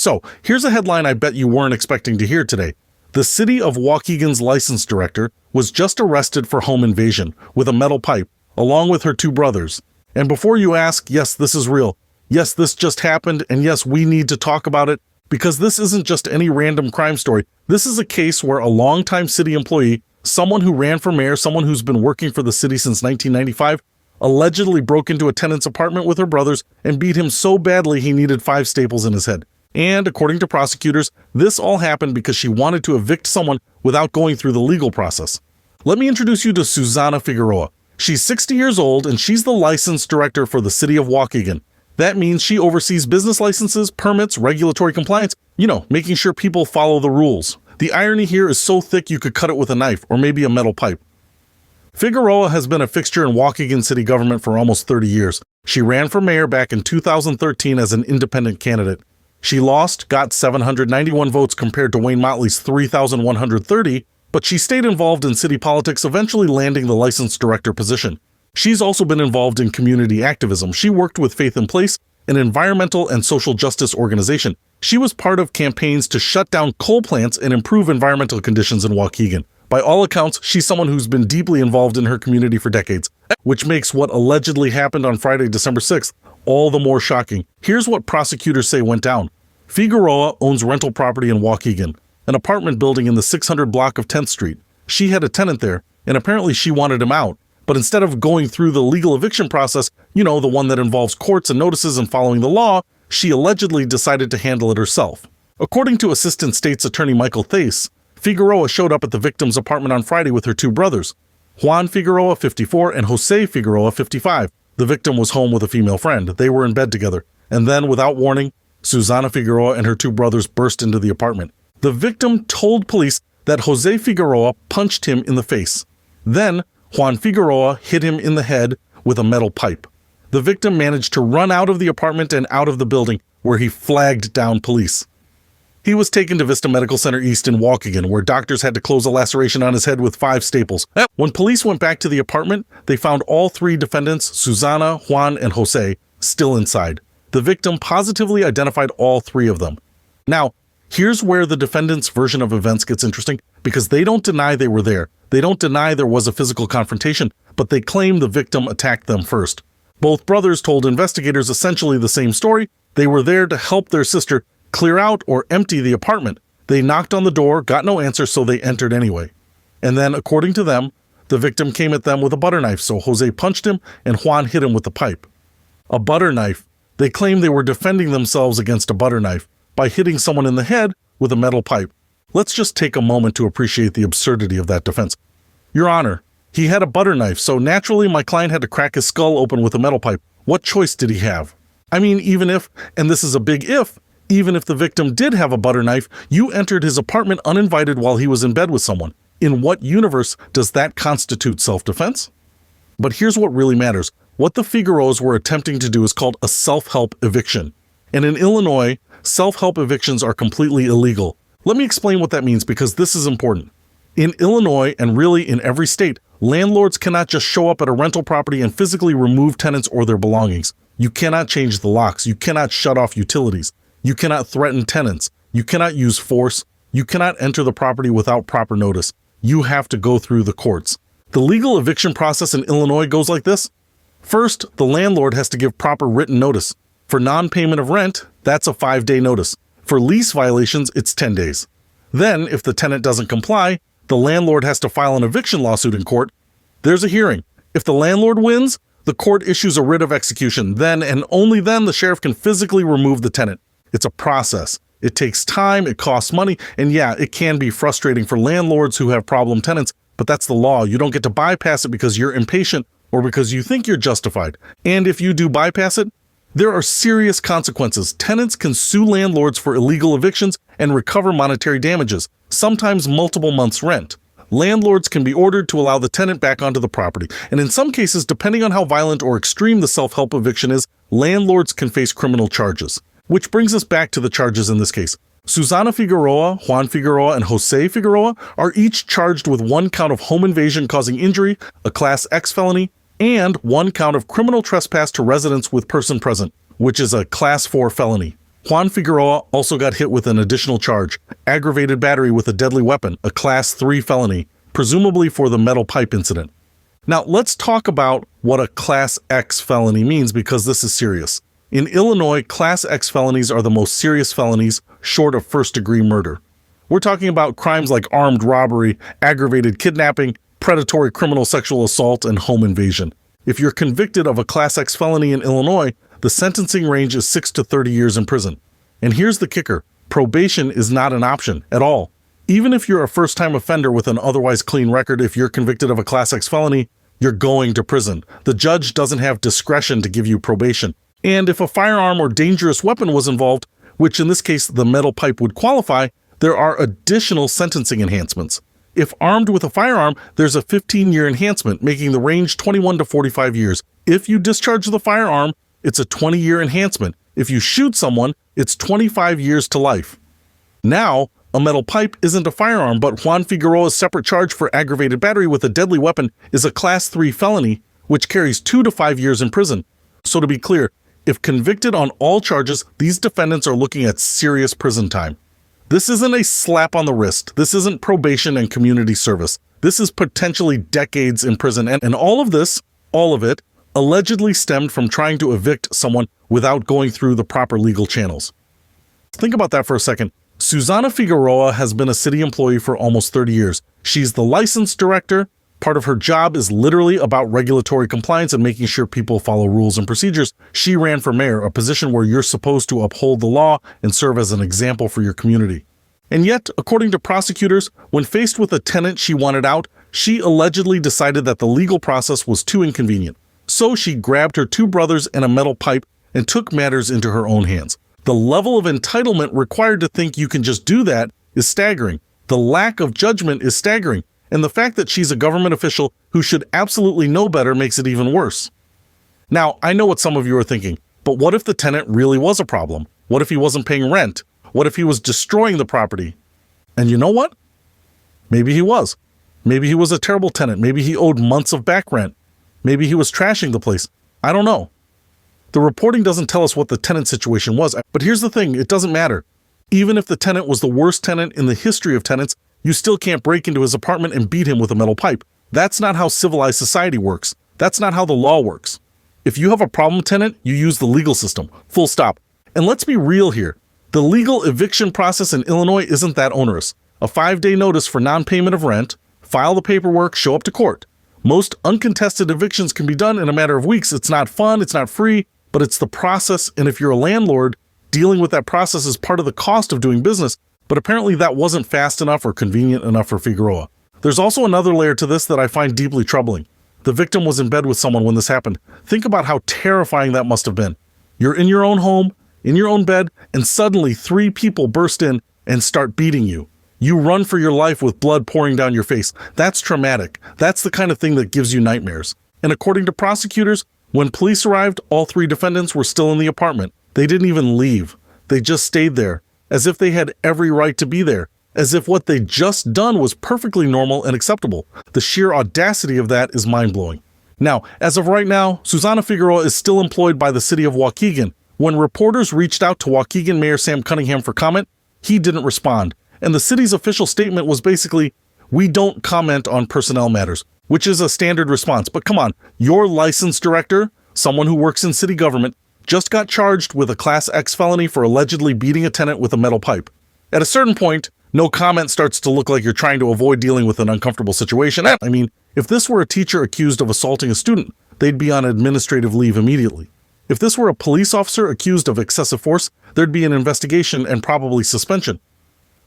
So, here's a headline I bet you weren't expecting to hear today. The city of Waukegan's license director was just arrested for home invasion with a metal pipe, along with her two brothers. And before you ask, yes, this is real. Yes, this just happened, and yes, we need to talk about it, because this isn't just any random crime story. This is a case where a longtime city employee, someone who ran for mayor, someone who's been working for the city since 1995, allegedly broke into a tenant's apartment with her brothers and beat him so badly he needed 5 staples in his head. And according to prosecutors, this all happened because she wanted to evict someone without going through the legal process. Let me introduce you to Susana Figueroa. She's 60 years old and she's the license director for the city of Waukegan. That means she oversees business licenses, permits, regulatory compliance, making sure people follow the rules. The irony here is so thick you could cut it with a knife or maybe a metal pipe. Figueroa has been a fixture in Waukegan city government for almost 30 years. She ran for mayor back in 2013 as an independent candidate. She lost, got 791 votes compared to Wayne Motley's 3,130, but she stayed involved in city politics, eventually landing the license director position. She's also been involved in community activism. She worked with Faith in Place, an environmental and social justice organization. She was part of campaigns to shut down coal plants and improve environmental conditions in Waukegan. By all accounts, she's someone who's been deeply involved in her community for decades, which makes what allegedly happened on Friday, December 6th, all the more shocking. Here's what prosecutors say went down. Figueroa owns rental property in Waukegan, an apartment building in the 600 block of 10th Street. She had a tenant there, and apparently she wanted him out. But instead of going through the legal eviction process, the one that involves courts and notices and following the law, she allegedly decided to handle it herself. According to Assistant State's Attorney Michael Thace, Figueroa showed up at the victim's apartment on Friday with her two brothers, Juan Figueroa, 54, and Jose Figueroa, 55. The victim was home with a female friend. They were in bed together. And then, without warning, Susana Figueroa and her two brothers burst into the apartment. The victim told police that Jose Figueroa punched him in the face. Then, Juan Figueroa hit him in the head with a metal pipe. The victim managed to run out of the apartment and out of the building, where he flagged down police. He was taken to Vista Medical Center East in Waukegan, where doctors had to close a laceration on his head with 5 staples. When police went back to the apartment, they found all 3 defendants, Susana, Juan, and Jose, still inside. The victim positively identified all 3 of them. Now, here's where the defendants' version of events gets interesting, because they don't deny they were there. They don't deny there was a physical confrontation, but they claim the victim attacked them first. Both brothers told investigators essentially the same story. They were there to help their sister clear out or empty the apartment. They knocked on the door, got no answer, so they entered anyway. And then, according to them, the victim came at them with a butter knife, so Jose punched him and Juan hit him with the pipe. A butter knife. They claim they were defending themselves against a butter knife by hitting someone in the head with a metal pipe. Let's just take a moment to appreciate the absurdity of that defense. Your Honor, he had a butter knife, so naturally my client had to crack his skull open with a metal pipe. What choice did he have? I mean, even if, and this is a big if, even if the victim did have a butter knife, you entered his apartment uninvited while he was in bed with someone. In what universe does that constitute self-defense? But here's what really matters. What the Figueroas were attempting to do is called a self-help eviction. And in Illinois, self-help evictions are completely illegal. Let me explain what that means, because this is important. In Illinois, and really in every state, landlords cannot just show up at a rental property and physically remove tenants or their belongings. You cannot change the locks. You cannot shut off utilities. You cannot threaten tenants. You cannot use force. You cannot enter the property without proper notice. You have to go through the courts. The legal eviction process in Illinois goes like this. First, the landlord has to give proper written notice. For non-payment of rent, that's a 5-day notice. For lease violations, it's 10 days. Then, if the tenant doesn't comply, the landlord has to file an eviction lawsuit in court. There's a hearing. If the landlord wins, the court issues a writ of execution. Then and only then the sheriff can physically remove the tenant. It's a process. It takes time, it costs money, and yeah, it can be frustrating for landlords who have problem tenants, but that's the law. You don't get to bypass it because you're impatient or because you think you're justified. And if you do bypass it, there are serious consequences. Tenants can sue landlords for illegal evictions and recover monetary damages, sometimes multiple months' rent. Landlords can be ordered to allow the tenant back onto the property, and in some cases, depending on how violent or extreme the self-help eviction is, landlords can face criminal charges. Which brings us back to the charges in this case. Susana Figueroa, Juan Figueroa, and Jose Figueroa are each charged with 1 count of home invasion causing injury, a Class X felony, and 1 count of criminal trespass to residents with person present, which is a Class 4 felony. Juan Figueroa also got hit with an additional charge, aggravated battery with a deadly weapon, a Class 3 felony, presumably for the metal pipe incident. Now, let's talk about what a Class X felony means, because this is serious. In Illinois, Class X felonies are the most serious felonies short of first-degree murder. We're talking about crimes like armed robbery, aggravated kidnapping, predatory criminal sexual assault, and home invasion. If you're convicted of a Class X felony in Illinois, the sentencing range is 6 to 30 years in prison. And here's the kicker: probation is not an option at all. Even if you're a first-time offender with an otherwise clean record, if you're convicted of a Class X felony, you're going to prison. The judge doesn't have discretion to give you probation. And if a firearm or dangerous weapon was involved, which in this case the metal pipe would qualify, there are additional sentencing enhancements. If armed with a firearm, there's a 15-year enhancement, making the range 21 to 45 years. If you discharge the firearm, it's a 20-year enhancement. If you shoot someone, it's 25 years to life. Now, a metal pipe isn't a firearm, but Juan Figueroa's separate charge for aggravated battery with a deadly weapon is a Class 3 felony, which carries 2 to 5 years in prison. So to be clear, if convicted on all charges, these defendants are looking at serious prison time. This isn't a slap on the wrist. This isn't probation and community service. This is potentially decades in prison. And all of this, all of it, allegedly stemmed from trying to evict someone without going through the proper legal channels. Think about that for a second. Susana Figueroa has been a city employee for almost 30 years. She's the license director. Part of her job is literally about regulatory compliance and making sure people follow rules and procedures. She ran for mayor, a position where you're supposed to uphold the law and serve as an example for your community. And yet, according to prosecutors, when faced with a tenant she wanted out, she allegedly decided that the legal process was too inconvenient. So she grabbed her 2 brothers and a metal pipe and took matters into her own hands. The level of entitlement required to think you can just do that is staggering. The lack of judgment is staggering. And the fact that she's a government official who should absolutely know better makes it even worse. Now, I know what some of you are thinking, but what if the tenant really was a problem? What if he wasn't paying rent? What if he was destroying the property? And you know what? Maybe he was. Maybe he was a terrible tenant. Maybe he owed months of back rent. Maybe he was trashing the place. I don't know. The reporting doesn't tell us what the tenant situation was, but here's the thing, it doesn't matter. Even if the tenant was the worst tenant in the history of tenants, you still can't break into his apartment and beat him with a metal pipe. That's not how civilized society works. That's not how the law works. If you have a problem tenant, you use the legal system. Full stop. And let's be real here. The legal eviction process in Illinois isn't that onerous. A 5-day notice for non-payment of rent, file the paperwork, show up to court. Most uncontested evictions can be done in a matter of weeks. It's not fun, it's not free, but it's the process, and if you're a landlord, dealing with that process is part of the cost of doing business. But apparently that wasn't fast enough or convenient enough for Figueroa. There's also another layer to this that I find deeply troubling. The victim was in bed with someone when this happened. Think about how terrifying that must have been. You're in your own home, in your own bed, and suddenly 3 people burst in and start beating you. You run for your life with blood pouring down your face. That's traumatic. That's the kind of thing that gives you nightmares. And according to prosecutors, when police arrived, all 3 defendants were still in the apartment. They didn't even leave. They just stayed there, as if they had every right to be there, as if what they'd just done was perfectly normal and acceptable. The sheer audacity of that is mind-blowing. Now, as of right now, Susana Figueroa is still employed by the city of Waukegan. When reporters reached out to Waukegan Mayor Sam Cunningham for comment, he didn't respond. And the city's official statement was basically, "We don't comment on personnel matters," which is a standard response. But come on, your license director, someone who works in city government, just got charged with a Class X felony for allegedly beating a tenant with a metal pipe. At a certain point, no comment starts to look like you're trying to avoid dealing with an uncomfortable situation. I mean, if this were a teacher accused of assaulting a student, they'd be on administrative leave immediately. If this were a police officer accused of excessive force, there'd be an investigation and probably suspension.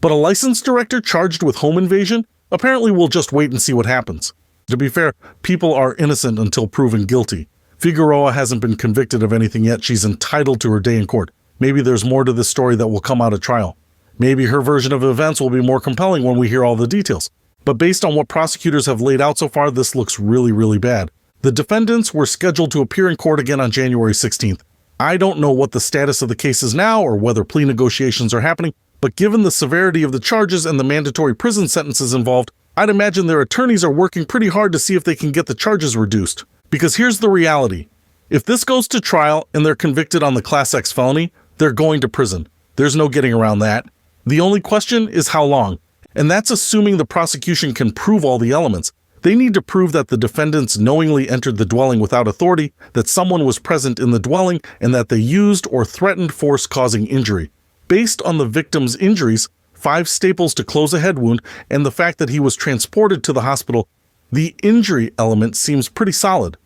But a license director charged with home invasion? Apparently we'll just wait and see what happens. To be fair, people are innocent until proven guilty. Figueroa hasn't been convicted of anything yet. She's entitled to her day in court. Maybe there's more to this story that will come out at trial. Maybe her version of events will be more compelling when we hear all the details. But based on what prosecutors have laid out so far, this looks really, really bad. The defendants were scheduled to appear in court again on January 16th. I don't know what the status of the case is now or whether plea negotiations are happening, but given the severity of the charges and the mandatory prison sentences involved, I'd imagine their attorneys are working pretty hard to see if they can get the charges reduced. Because here's the reality. If this goes to trial and they're convicted on the Class X felony, they're going to prison. There's no getting around that. The only question is how long. And that's assuming the prosecution can prove all the elements. They need to prove that the defendants knowingly entered the dwelling without authority, that someone was present in the dwelling, and that they used or threatened force causing injury. Based on the victim's injuries, 5 staples to close a head wound, and the fact that he was transported to the hospital, the injury element seems pretty solid.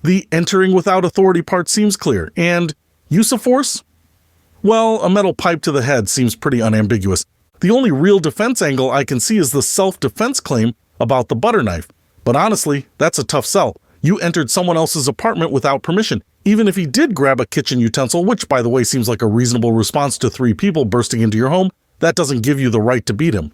The entering without authority part seems clear, and use of force? Well, a metal pipe to the head seems pretty unambiguous. The only real defense angle I can see is the self-defense claim about the butter knife. But honestly, that's a tough sell. You entered someone else's apartment without permission. Even if he did grab a kitchen utensil, which by the way seems like a reasonable response to 3 people bursting into your home, that doesn't give you the right to beat him.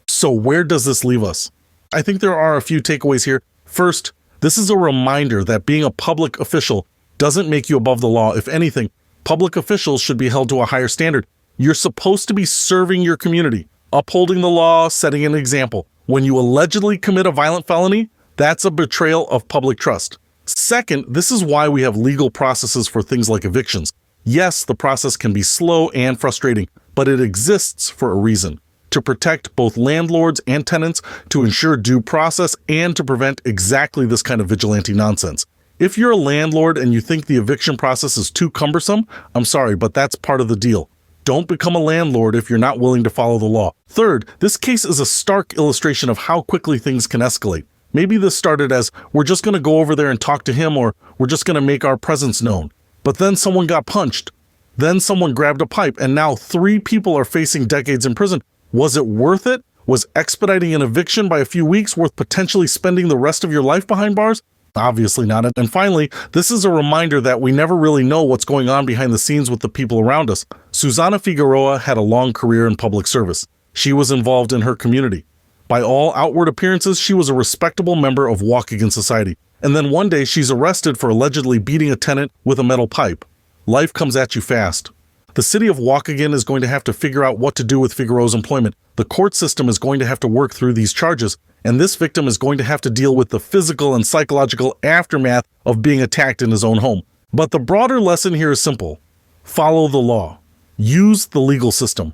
So where does this leave us? I think there are a few takeaways here. First, this is a reminder that being a public official doesn't make you above the law. If anything, public officials should be held to a higher standard. You're supposed to be serving your community, upholding the law, setting an example. When you allegedly commit a violent felony, that's a betrayal of public trust. Second, this is why we have legal processes for things like evictions. Yes, the process can be slow and frustrating, but it exists for a reason. To protect both landlords and tenants, to ensure due process, and to prevent exactly this kind of vigilante nonsense. If you're a landlord and you think the eviction process is too cumbersome, I'm sorry, but that's part of the deal. Don't become a landlord if you're not willing to follow the law. Third, this case is a stark illustration of how quickly things can escalate. Maybe this started as, we're just going to go over there and talk to him, or we're just going to make our presence known. But then someone got punched. Then someone grabbed a pipe, and now 3 people are facing decades in prison. Was it worth it? Was expediting an eviction by a few weeks worth potentially spending the rest of your life behind bars? Obviously not. And finally, this is a reminder that we never really know what's going on behind the scenes with the people around us. Susana Figueroa had a long career in public service. She was involved in her community. By all outward appearances, she was a respectable member of Waukegan society. And then one day, she's arrested for allegedly beating a tenant with a metal pipe. Life comes at you fast. The city of Waukegan is going to have to figure out what to do with Figueroa's employment. The court system is going to have to work through these charges, and this victim is going to have to deal with the physical and psychological aftermath of being attacked in his own home. But the broader lesson here is simple. Follow the law. Use the legal system.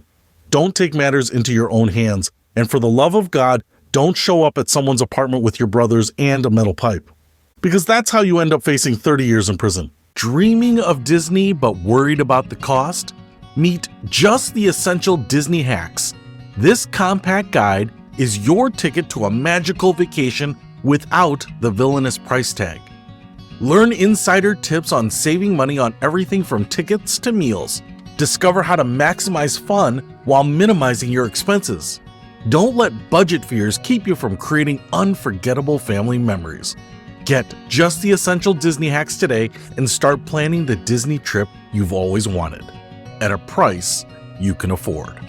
Don't take matters into your own hands. And for the love of God, don't show up at someone's apartment with your brothers and a metal pipe. Because that's how you end up facing 30 years in prison. Dreaming of Disney but worried about the cost? Meet Just the Essential Disney Hacks. This compact guide is your ticket to a magical vacation without the villainous price tag. Learn insider tips on saving money on everything from tickets to meals. Discover how to maximize fun while minimizing your expenses. Don't let budget fears keep you from creating unforgettable family memories. Get Just the Essential Disney Hacks today and start planning the Disney trip you've always wanted at a price you can afford.